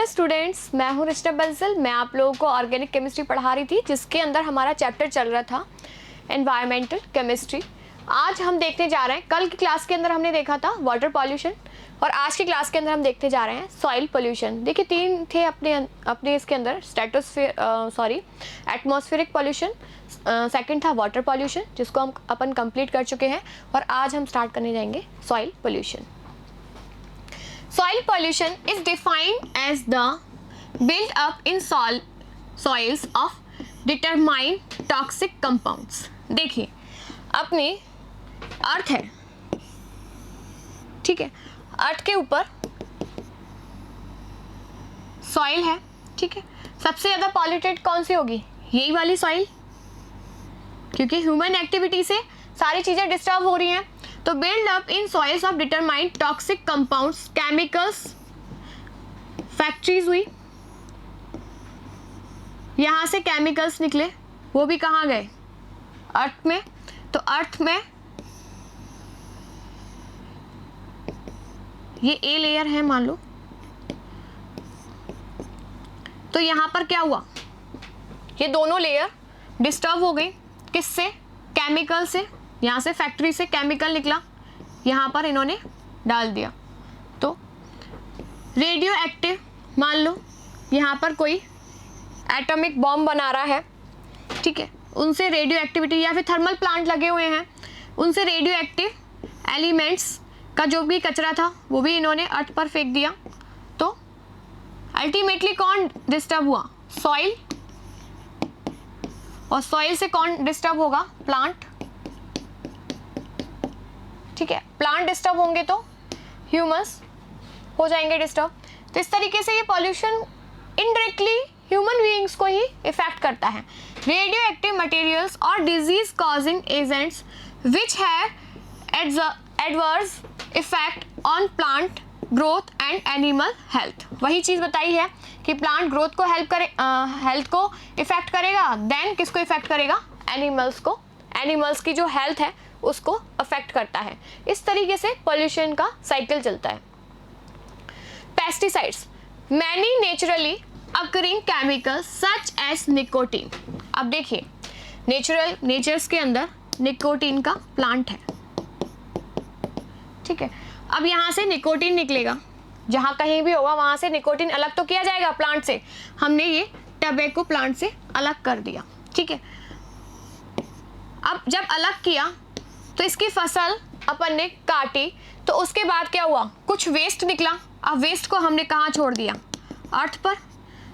Students, मैं हूँ रिश्ता बंसल। मैं आप लोगों को ऑर्गेनिक केमिस्ट्री पढ़ा रही थी, जिसके अंदर हमारा चैप्टर चल रहा था एनवायरमेंटल केमिस्ट्री। आज हम देखने जा रहे हैं, कल की क्लास के अंदर हमने देखा था वाटर पॉल्यूशन, और आज की क्लास के अंदर हम देखते जा रहे हैं सॉइल पोल्यूशन। देखिए, तीन थे अपने इसके अंदर, एटमॉस्फेरिक पोल्यूशन, सेकंड था वाटर पॉल्यूशन, जिसको हम अपन कंप्लीट कर चुके हैं, और आज हम स्टार्ट करने जाएंगे soil pollution. Soil pollution is defined as the build-up in soils of determined toxic compounds. देखिए, अपनी अर्थ है, ठीक है, अर्थ के ऊपर सॉइल है, ठीक है। सबसे ज़्यादा पॉल्यूटेड कौन सी होगी? यही वाली सॉइल, क्योंकि ह्यूमन एक्टिविटी से सारी चीज़ें डिस्टर्ब हो रही हैं। तो build up in soils of determined toxic compounds, chemicals, factories हुई, यहाँ से केमिकल्स निकले, वो भी कहाँ गए? अर्थ में। तो अर्थ में ये ए लेयर है मान लो, तो यहाँ पर क्या हुआ? ये दोनों लेयर डिस्टर्ब हो गई। किससे? केमिकल से। यहाँ से फैक्ट्री से केमिकल निकला, यहाँ पर इन्होंने डाल दिया। तो रेडियो एक्टिव, मान लो यहाँ पर कोई एटॉमिक बॉम्ब बना रहा है, ठीक है, उनसे रेडियो एक्टिविटी, या फिर थर्मल प्लांट लगे हुए हैं, उनसे रेडियो एक्टिव एलिमेंट्स का जो भी कचरा था वो भी इन्होंने अर्थ पर फेंक दिया। तो अल्टीमेटली कौन डिस्टर्ब हुआ? सॉइल। और सॉइल से कौन डिस्टर्ब होगा? प्लांट, ठीक है। प्लांट डिस्टर्ब होंगे तो ह्यूमंस हो जाएंगे डिस्टर्ब। तो इस तरीके से ये पॉल्यूशन इनडायरेक्टली ह्यूमन बीइंग्स को ही इफेक्ट करता है। रेडियो एक्टिव मटेरियल्स और disease causing agents which have adverse effect on plant growth and animal health. वही चीज़ बताई है कि प्लांट ग्रोथ को हेल्थ को इफेक्ट करेगा, देन किसको इफेक्ट करेगा? एनिमल्स को। एनिमल्स की जो हेल्थ है उसको अफेक्ट करता है। इस तरीके से पोल्यूशन का साइकिल चलता है। Pesticides, many naturally occurring chemicals such as nicotine. अब देखिए, नेचर्स के अंदर निकोटीन का प्लांट है, ठीक है। अब यहाँ से निकोटीन निकलेगा, जहाँ कहीं भी होगा वहाँ से निकोटीन अलग तो किया जाएगा प्लांट से। हमने ये टबैको प्लांट से अलग कर दिया, ठीक है। अब जब अलग किया तो इसकी फसल अपन ने काटी, तो उसके बाद क्या हुआ? कुछ वेस्ट निकला। अब वेस्ट को हमने कहाँ छोड़ दिया? अर्थ पर।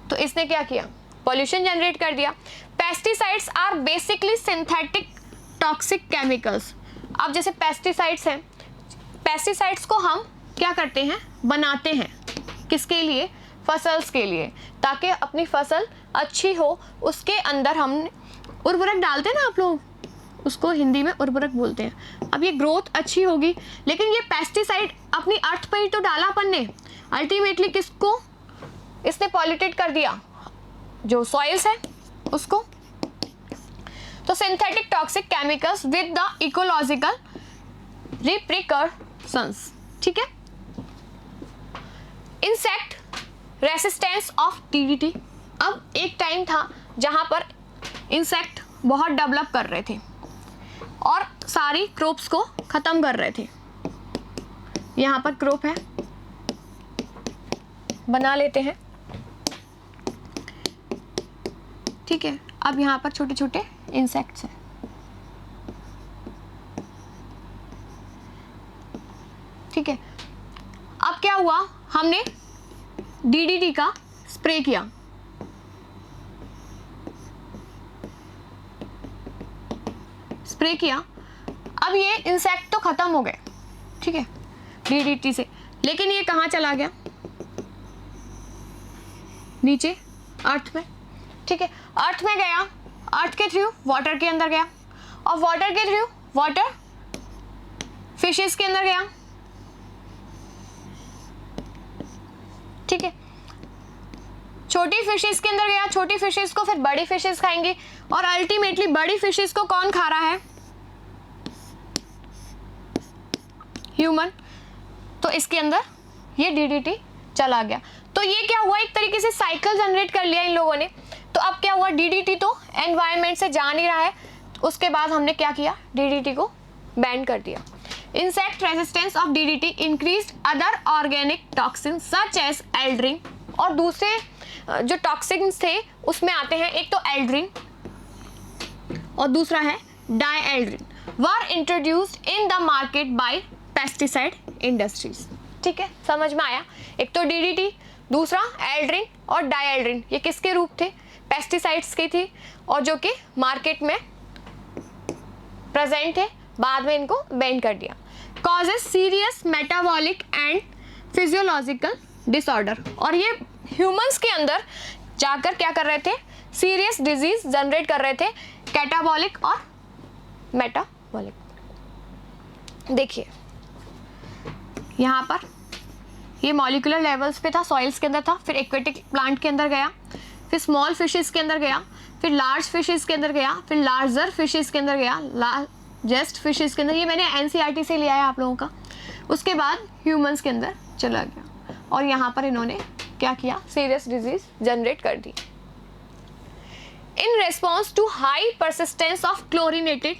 तो इसने क्या किया? पॉल्यूशन जनरेट कर दिया। Pesticides are basically synthetic toxic chemicals. अब जैसे पेस्टिसाइड्स हैं, पेस्टिसाइड्स को हम क्या करते हैं? बनाते हैं। किसके लिए? फसल्स के लिए, ताकि अपनी फसल अच्छी हो। उसके अंदर हम उर्वरक डालते हैं ना, आप लोग उसको हिंदी में उर्वरक बोलते हैं। अब ये ग्रोथ अच्छी होगी, लेकिन ये पेस्टिसाइड अपनी अर्थ पर ही तो डाला अपन ने। अल्टीमेटली किसको इसने पॉल्यूटेट कर दिया? जो सॉइल्स है उसको। तो synthetic toxic chemicals with the ecological repercussions, ठीक है। Insect resistance of DDT। अब एक टाइम था जहां पर इंसेक्ट बहुत डेवलप कर रहे थे और सारी क्रॉप्स को ख़त्म कर रहे थे। यहाँ पर क्रॉप है, बना लेते हैं, ठीक है। अब यहाँ पर छोटे छोटे इंसेक्ट्स हैं, ठीक है। अब क्या हुआ? हमने DDT का स्प्रे किया, स्प्रे किया। अब ये इंसेक्ट तो खत्म हो गए, ठीक है, DDT से, लेकिन ये कहाँ चला गया? नीचे अर्थ में, ठीक है। अर्थ में गया, अर्थ के थ्रू वाटर के अंदर गया, और वाटर के थ्रू वाटर फिशेस के अंदर गया, ठीक है। छोटी फिशेस के अंदर गया, छोटी फिशेस को फिर बड़ी फिशेस खाएंगी, और अल्टीमेटली बड़ी फिशेस को कौन खा रहा है? ह्यूमन। तो इसके अंदर ये DDT चला गया। तो तो ये क्या हुआ, एक तरीके से साइकिल जनरेट कर लिया इन लोगों ने। तो अब क्या हुआ, डीडीटी तो एनवायरनमेंट से जा नहीं रहा है, उसके बाद हमने क्या किया, डीडीटी को बैन कर दिया। Insect resistance of DDT increased other organic toxin such as aldrin, और दूसरे जो टॉक्सिन्स थे उसमें आते हैं, एक तो एल्ड्रिन और दूसरा है dieldrin, were introduced in the market by pesticide industries. ठीक है, समझ में आया। एक तो डीडीटी, दूसरा एल्ड्रिन और डायएल्ड्रिन, ये किसके रूप थे, पेस्टिसाइड्स की थी, और जो कि मार्केट में प्रेजेंट थे, बाद में इनको बैन कर दिया। Causes serious metabolic and physiological disorder, और ये ह्यूमंस के अंदर जाकर क्या कर रहे थे, सीरियस डिजीज जनरेट कर रहे थे, कैटाबॉलिक और मेटाबॉलिक। देखिए यहाँ पर ये मॉलिक्यूलर लेवल्स पे था, सॉइल्स के अंदर था, फिर एक्वेटिक प्लांट के अंदर गया, फिर स्मॉल फिशेस के अंदर गया, फिर लार्ज फिशेस के अंदर गया, फिर लार्जर फिशेस के अंदर गया, लार्जेस्ट फिशेस के अंदर, ये मैंने एनसीईआरटी से लिया है आप लोगों का। उसके बाद ह्यूमंस के अंदर चला गया, और यहाँ पर इन्होंने क्या किया, सीरियस डिजीज जनरेट कर दी। In response to high persistence of chlorinated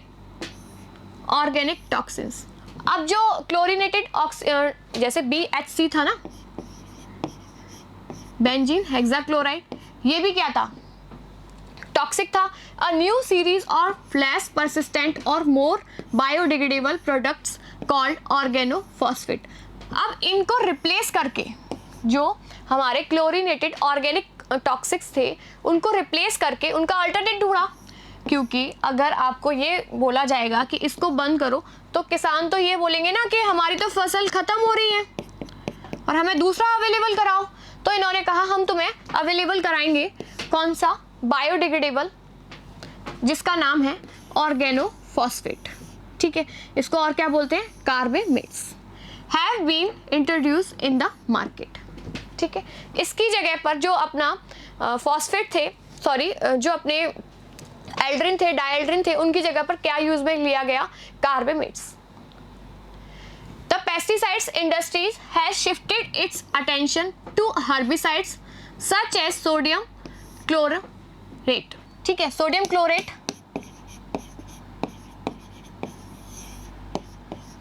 organic toxins. अब जो क्लोरिनेटेड जैसे BHC था ना, बेंजीन हेक्साक्लोराइड, ये भी क्या था, टॉक्सिक था। A new series of less persistent और मोर बायोडिग्रेडेबल प्रोडक्ट्स कॉल्ड ऑर्गेनोफॉस्फेट। अब इनको रिप्लेस करके जो हमारे क्लोरिनेटेड ऑर्गेनिक टॉक्सिक्स थे उनको रिप्लेस करके उनका अल्टरनेट ढूंढा, क्योंकि अगर आपको ये बोला जाएगा कि इसको बंद करो तो किसान तो ये बोलेंगे ना कि हमारी तो फसल खत्म हो रही है और हमें दूसरा अवेलेबल कराओ। तो इन्होंने कहा हम तुम्हें अवेलेबल कराएंगे, कौन सा, बायोडिग्रेडेबल, जिसका नाम है ऑर्गेनोफॉस्फेट। ठीक है, इसको और क्या बोलते हैं, carbamates, have been introduce in the market. ठीक है, इसकी जगह पर जो अपना फॉस्फेट थे, सॉरी जो अपने एल्ड्रिन थे, डायएल्ड्रिन थे, उनकी जगह पर क्या यूज में लिया गया, carbamates. The pesticides industries has shifted its attention to herbicides such as sodium chlorate. ठीक है, सोडियम क्लोरेट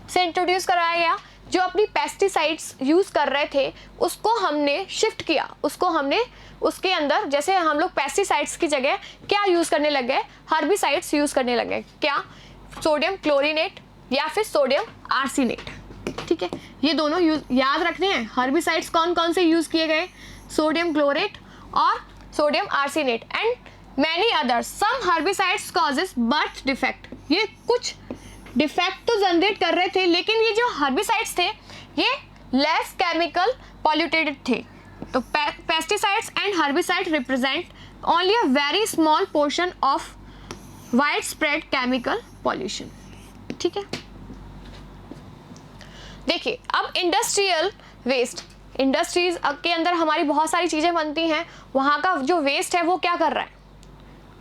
से इंट्रोड्यूस कराया गया। जो अपनी पेस्टिसाइड्स यूज कर रहे थे उसको हमने शिफ्ट किया, उसको हमने उसके अंदर, जैसे हम लोग पेस्टिसाइड्स की जगह क्या यूज करने लग गए, हर्बिसाइड्स यूज करने लग गए। क्या, सोडियम क्लोरिनेट या फिर सोडियम आर्सेनेट। ठीक है, ये दोनों याद रखने हैं। हर्बिसाइड्स कौन कौन से यूज किए गए, सोडियम क्लोरेट और sodium arsenate and many others. Some herbicides causes birth defect, ये कुछ डिफेक्ट तो जनरेट कर रहे थे, लेकिन ये जो हर्बिसाइड्स थे ये लेस केमिकल पॉल्यूटेड थे। तो pesticides and herbicide represent only a very small portion of wide spread chemical pollution. ठीक है, देखिए अब इंडस्ट्रियल वेस्ट, इंडस्ट्रीज के अंदर हमारी बहुत सारी चीजें बनती हैं, वहां का जो वेस्ट है वो क्या कर रहा है,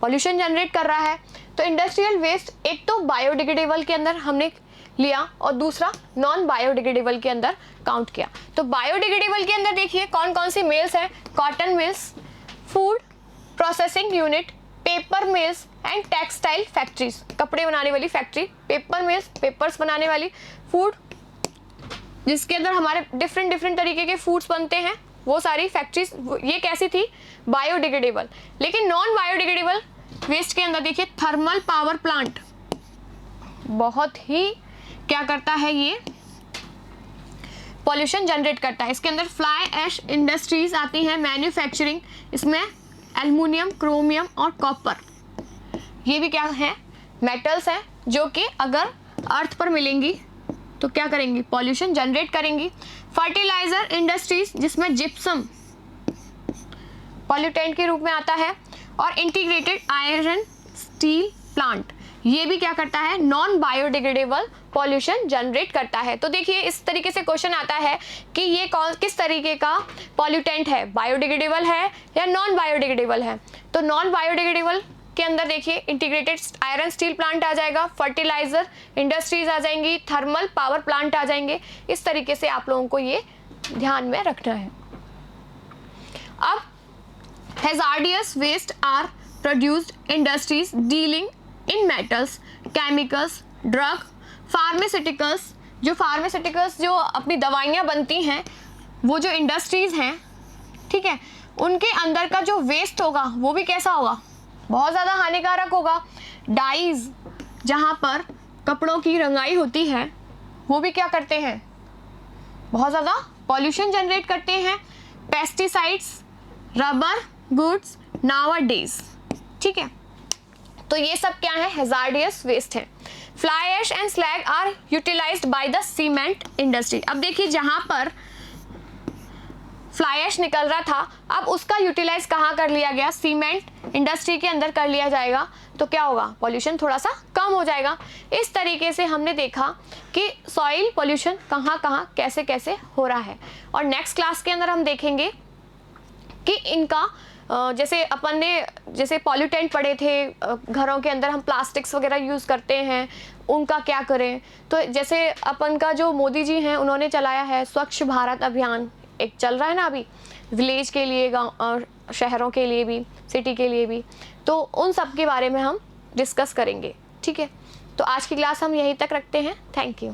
पॉल्यूशन जनरेट कर रहा है। तो इंडस्ट्रियल वेस्ट एक तो बायोडिग्रेडेबल के अंदर हमने लिया और दूसरा नॉन बायोडिग्रेडेबल के अंदर काउंट किया। तो बायोडिग्रेडेबल के अंदर देखिए कौन कौन सी मिल्स हैं, cotton mills, food processing unit, paper mills and textile factories, कपड़े बनाने वाली फैक्ट्री, पेपर मिल्स, पेपर्स बनाने वाली, फूड जिसके अंदर हमारे डिफरेंट तरीके के फूड्स बनते हैं, वो सारी फैक्ट्रीज, ये कैसी थी, बायोडिग्रेडेबल। लेकिन नॉन बायोडिग्रेडेबल वेस्ट के अंदर देखिए थर्मल पावर प्लांट, बहुत ही क्या करता है, ये पॉल्यूशन जनरेट करता है। इसके अंदर फ्लाई ऐश इंडस्ट्रीज आती हैं, मैन्युफैक्चरिंग, इसमें एल्युमिनियम, क्रोमियम और कॉपर, ये भी क्या है, मेटल्स हैं जो कि अगर अर्थ पर मिलेंगी तो क्या करेंगी, पॉल्यूशन जनरेट करेंगी। फर्टिलाइजर इंडस्ट्रीज जिसमें जिप्सम पॉल्यूटेंट के रूप में आता है, और इंटीग्रेटेड आयरन स्टील प्लांट, ये भी क्या करता है, नॉन बायोडिग्रेडेबल पॉल्यूशन जनरेट करता है। तो देखिए इस तरीके से क्वेश्चन आता है कि ये किस तरीके का पॉल्यूटेंट है, बायोडिग्रेडेबल है या नॉन बायोडिग्रेडेबल है। तो नॉन बायोडिग्रेडेबल के अंदर देखिए इंटीग्रेटेड आयरन स्टील प्लांट आ जाएगा, फर्टिलाइजर इंडस्ट्रीज आ जाएंगी, थर्मल पावर प्लांट आ जाएंगे। इस तरीके से आप लोगों को ये ध्यान में रखना है। अब hazardous waste are produced industries dealing in metals, chemicals, drug, pharmaceuticals, जो फार्मास्यूटिकल्स जो अपनी दवाइयाँ बनती हैं, वो जो इंडस्ट्रीज़ हैं, ठीक है, उनके अंदर का जो वेस्ट होगा वो भी कैसा होगा, बहुत ज़्यादा हानिकारक होगा। डाइज, जहाँ पर कपड़ों की रंगाई होती है, वो भी क्या करते हैं, बहुत ज़्यादा पॉल्यूशन जनरेट करते हैं। पेस्टिसाइड्स, रबर गुड्स नाउअडेज, ठीक है, तो ये सब क्या है, हैजार्डियस वेस्ट है। Fly ash and slag are utilized by the cement industry. अब देखिए जहाँ पर फ्लाई ऐश निकल रहा था, अब उसका यूटिलाइज कहाँ कर लिया गया, सीमेंट इंडस्ट्री के अंदर कर लिया जाएगा, तो क्या होगा, पॉल्यूशन थोड़ा सा कम हो जाएगा। इस तरीके से हमने देखा कि सॉइल पॉल्यूशन कहाँ कहाँ कैसे कैसे हो रहा है। और नेक्स्ट क्लास के अंदर हम देखेंगे कि इनका जैसे अपन ने जैसे पॉल्यूटेंट पढ़े थे, घरों के अंदर हम प्लास्टिक्स वगैरह यूज़ करते हैं, उनका क्या करें। तो जैसे अपन का जो मोदी जी हैं, उन्होंने चलाया है स्वच्छ भारत अभियान, एक चल रहा है ना अभी, विलेज के लिए, गाँव शहरों के लिए भी, सिटी के लिए भी, तो उन सब के बारे में हम डिस्कस करेंगे, ठीक है। तो आज की क्लास हम यहीं तक रखते हैं। Thank you.